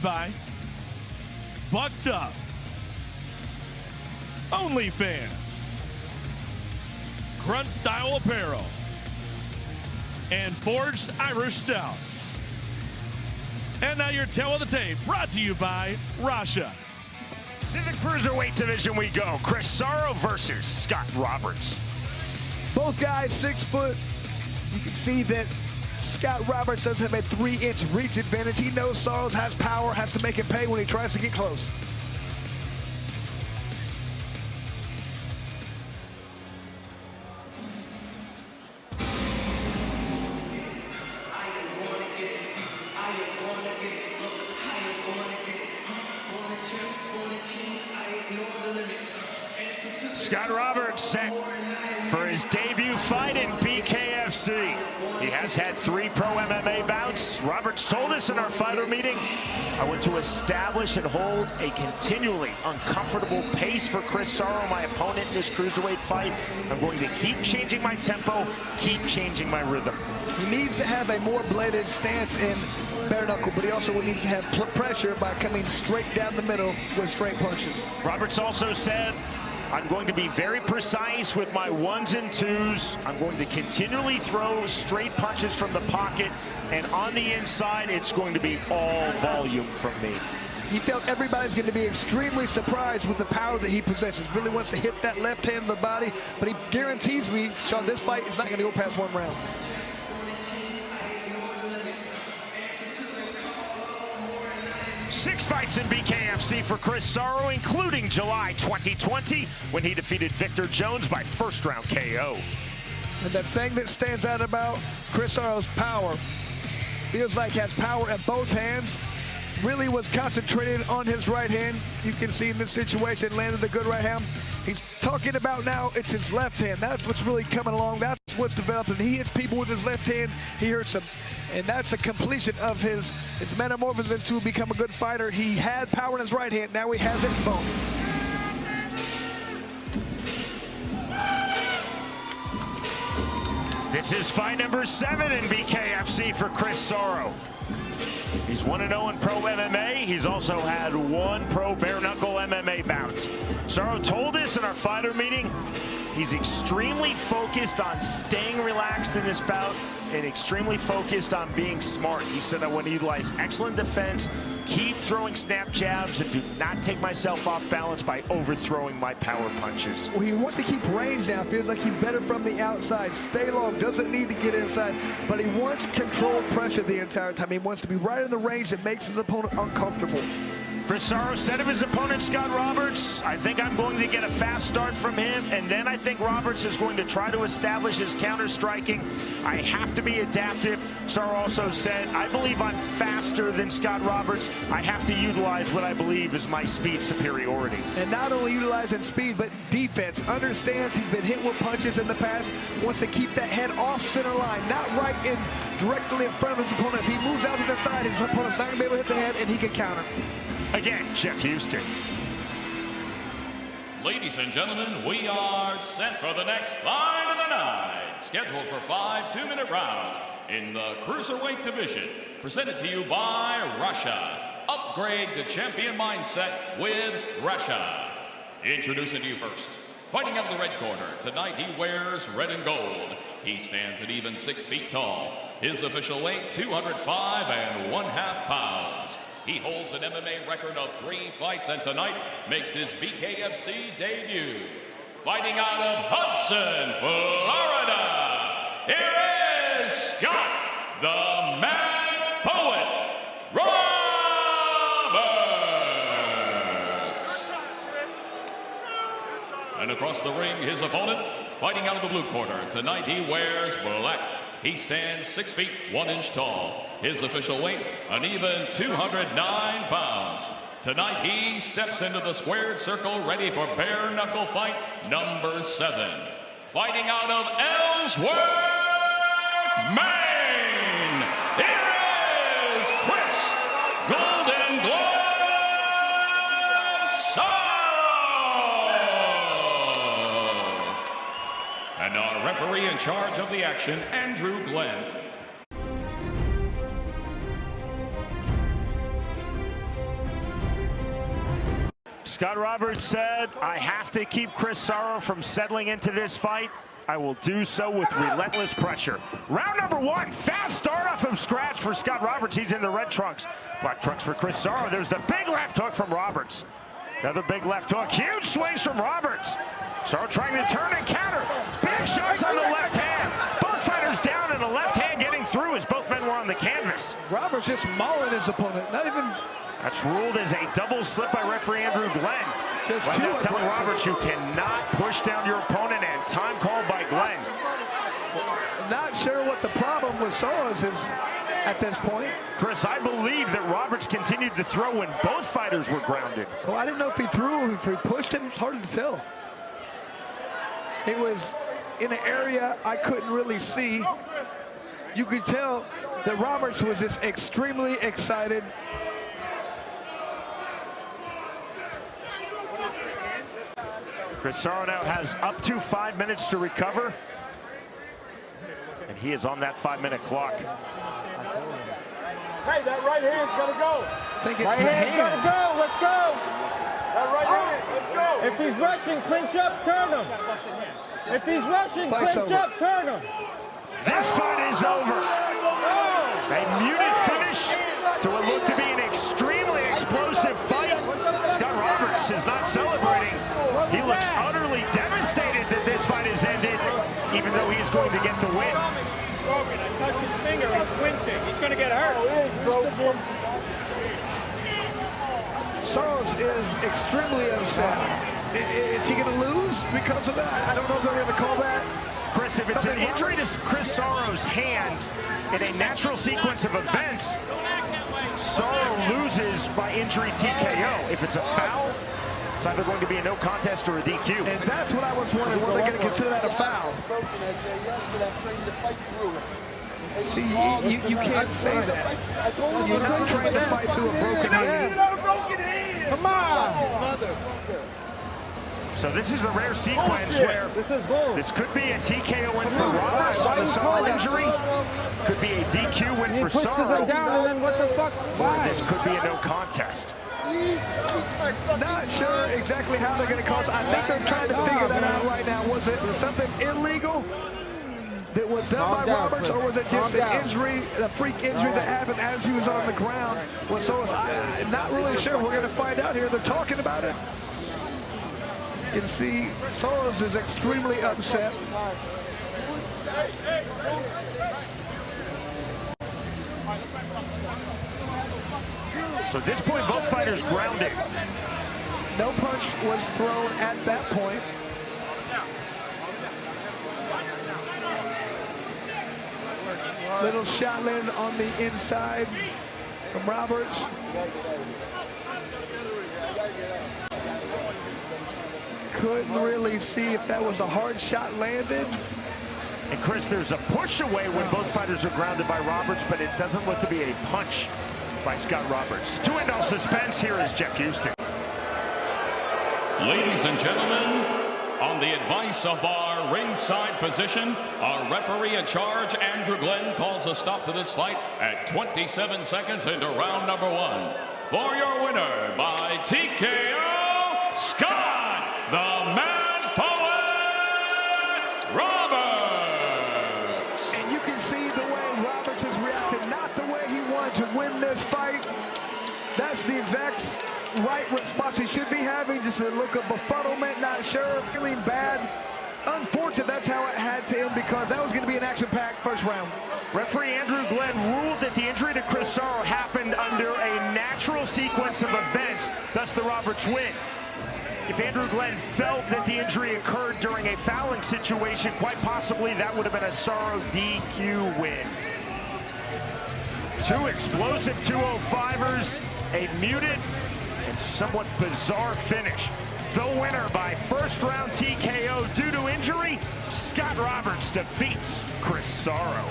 By Bucked Up, OnlyFans, Grunt Style Apparel, and Forged Irish Stout. And now your tail of the tape, brought to you by Russia. To the Cruiserweight division we go. Chris Sorrow versus Scott Roberts. Both guys 6 foot. You can see that Scott Roberts does have a 3-inch reach advantage. He knows Sorrows has power, has to make it pay when he tries to get close. Scott Roberts set for his debut fight in BKFC. He has had 3 pro MMA bouts. Roberts told us in our fighter meeting, I want to establish and hold a continually uncomfortable pace for Chris Sorrow, my opponent in this cruiserweight fight. I'm going to keep changing my tempo, keep changing my rhythm. He needs to have a more bladed stance in bare knuckle, but he also needs to have pressure by coming straight down the middle with straight punches. Roberts also said, I'm going to be very precise with my 1s and 2s. I'm going to continually throw straight punches from the pocket, and on the inside, it's going to be all volume from me. He felt everybody's going to be extremely surprised with the power that he possesses. Really wants to hit that left hand in the body, but he guarantees me, Sean, this fight is not going to go past 1 round. Six fights in BKFC for Chris Sorrow, including July 2020, when he defeated Victor Jones by first-round KO. And the thing that stands out about Chris Sorrow's power, feels like he has power at both hands, really was concentrated on his right hand. You can see in this situation, landed the good right hand. He's talking about now it's his left hand. That's what's really coming along. That's what's developing. He hits people with his left hand. He hurts them. And that's a completion of his metamorphosis to become a good fighter. He had power in his right hand. Now he has it in both. This is fight number 7 in BKFC for Chris Sorrow. He's 1-0 in pro MMA. He's also had 1 pro bare knuckle MMA bout. Sorrow told us in our fighter meeting, he's extremely focused on staying relaxed in this bout and extremely focused on being smart. He said, I want to utilize excellent defense, keep throwing snap jabs, and do not take myself off balance by overthrowing my power punches. Well, he wants to keep range now. Feels like he's better from the outside. Stay long, doesn't need to get inside, but he wants controlled pressure the entire time. He wants to be right in the range that makes his opponent uncomfortable. Chris Sorrow said of his opponent, Scott Roberts, I think I'm going to get a fast start from him, and then I think Roberts is going to try to establish his counter-striking. I have to be adaptive. Sorrow also said, I believe I'm faster than Scott Roberts. I have to utilize what I believe is my speed superiority. And not only utilizing speed, but defense. Understands he's been hit with punches in the past, wants to keep that head off center line, not right in directly in front of his opponent. If he moves out to the side, his opponent's not going to be able to hit the head, and he can counter. Again, Jeff Houston. Ladies and gentlemen, we are set for the next fight of the night. Scheduled for 5 2-minute rounds in the Cruiserweight division. Presented to you by Russia. Upgrade to champion mindset with Russia. Introducing to you first. Fighting out of the red corner. Tonight he wears red and gold. He stands at even 6 feet tall. His official weight, 205 1/2 pounds. He holds an MMA record of 3 fights and tonight makes his BKFC debut. Fighting out of Hudson, Florida, here is Scott, the Man Poet, Roberts. And across the ring, his opponent, fighting out of the blue corner. Tonight he wears black. He stands 6 feet 1 inch tall. His official weight, an even 209 pounds. Tonight he steps into the squared circle ready for bare knuckle fight number 7. Fighting out of Ellsworth, Maine, here is Chris Golden Glove Sorrow. And our referee in charge of the action, Andrew Glenn. Scott Roberts said, I have to keep Chris Sorrow from settling into this fight. I will do so with relentless pressure. Round number 1, fast start off of scratch for Scott Roberts. He's in the red trunks. Black trunks for Chris Sorrow. There's the big left hook from Roberts. Another big left hook. Huge swings from Roberts. Sorrow trying to turn and counter. Big shots on the left hand. Both fighters down and the left hand getting through as both men were on the canvas. Roberts just mauling his opponent. Not even... That's ruled as a double slip by referee Andrew Glenn. Glenn telling Roberts you cannot push down your opponent, and time called by Glenn. Not sure what the problem with Soros is at this point. Chris, I believe that Roberts continued to throw when both fighters were grounded. Well, I didn't know if he threw or if he pushed him. It's hard to tell. It was in an area I couldn't really see. You could tell that Roberts was just extremely excited. Chris Sorrow now has up to 5 minutes to recover. And he is on that 5-minute clock. Hey, that right hand's gotta go. I think it's right the hand's hand. gotta go. Let's go. That right hand, let's go. If he's rushing, clinch up, turn him. If he's rushing, Fight's clinch over. up, turn him. This fight is over. A muted finish to what looked to be an extremely explosive fight. Scott Roberts is not celebrating. He looks utterly devastated that this fight has ended, even though he is going to get the win. Broken. I touched his finger. He's flinching. He's going to get hurt. Soros is extremely upset. Is he going to lose because of that? I don't know if they're going to call that. Chris, if it's an injury to Chris Sorrow's hand in a natural sequence of events, Sorrow loses by injury TKO. If it's a foul, it's either going to be a no contest or a DQ. And that's what I was wondering. Were they going to consider that a foul? See, you can't say that. You're not trying to fight through a broken hand. Come on. So this is a rare sequence where this could be a TKO win for Roberts on the Sorrow injury. Could be a DQ win for Sorrow. Down and then what the fuck? Or this could be a no contest. Not sure exactly how they're going to call it. I think they're trying to figure that out right now. Was it something illegal that was done by Roberts, or was it just an injury, a freak injury that happened as he was on the ground? Well, so I'm not really sure. We're going to find out here. They're talking about it. You can see Soros is extremely upset. So at this point, both fighters grounded. No punch was thrown at that point. Little shot landed on the inside from Roberts. Couldn't really see if that was a hard shot landed. And Chris, there's a push away when both fighters are grounded by Roberts, but it doesn't look to be a punch by Scott Roberts. To end all suspense, here is Jeff Houston. Ladies and gentlemen, on the advice of our ringside physician, our referee in charge, Andrew Glenn, calls a stop to this fight at 27 seconds into round number 1. For your winner by TKO, Scott the Man Poet Roberts. And you can see the way Roberts is reacting, not the way he wanted to win this fight. That's the exact right response he should be having, just a look of befuddlement, not sure, feeling bad. Unfortunate that's how it had to end, because that was going to be an action-packed first round. Referee Andrew Glenn ruled that the injury to Chris Sorrow happened under a natural sequence of events, thus the Roberts win. If Andrew Glenn felt that the injury occurred during a fouling situation, quite possibly that would have been a Sorrow DQ win. Two explosive 205ers, a muted and somewhat bizarre finish. The winner by first round TKO due to injury, Scott Roberts defeats Chris Sorrow.